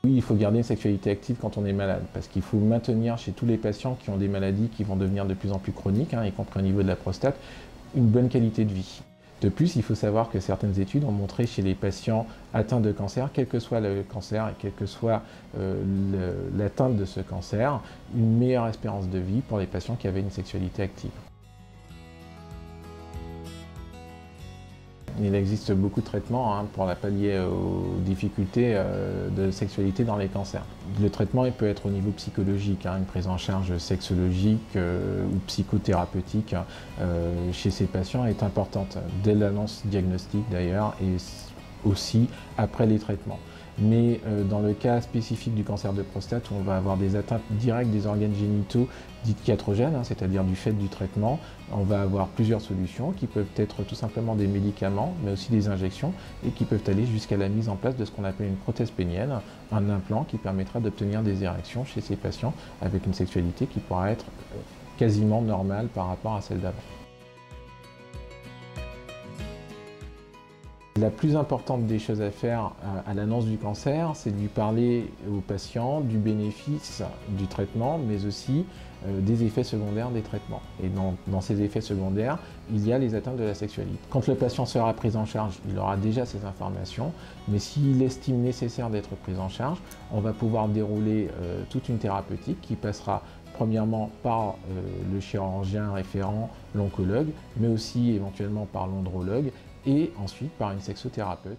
Oui, il faut garder une sexualité active quand on est malade, parce qu'il faut maintenir chez tous les patients qui ont des maladies qui vont devenir de plus en plus chroniques, y compris au niveau de la prostate, une bonne qualité de vie. De plus, il faut savoir que certaines études ont montré chez les patients atteints de cancer, quel que soit le cancer et quelle que soit l'atteinte de ce cancer, une meilleure espérance de vie pour les patients qui avaient une sexualité active. Il existe beaucoup de traitements pour la pallier aux difficultés de sexualité dans les cancers. Le traitement il peut être au niveau psychologique, une prise en charge sexologique ou psychothérapeutique chez ces patients est importante, dès l'annonce diagnostique d'ailleurs et aussi après les traitements. Mais dans le cas spécifique du cancer de prostate, où on va avoir des atteintes directes des organes génitaux dites iatrogènes, c'est-à-dire du fait du traitement, on va avoir plusieurs solutions qui peuvent être tout simplement des médicaments, mais aussi des injections, et qui peuvent aller jusqu'à la mise en place de ce qu'on appelle une prothèse pénienne, un implant qui permettra d'obtenir des érections chez ces patients avec une sexualité qui pourra être quasiment normale par rapport à celle d'avant. La plus importante des choses à faire à l'annonce du cancer, c'est de lui parler aux patients du bénéfice du traitement, mais aussi des effets secondaires des traitements. Et dans ces effets secondaires, il y a les atteintes de la sexualité. Quand le patient sera pris en charge, il aura déjà ces informations, mais s'il estime nécessaire d'être pris en charge, on va pouvoir dérouler toute une thérapeutique qui passera premièrement par le chirurgien référent, l'oncologue, mais aussi éventuellement par l'andrologue, et ensuite par une sexothérapeute.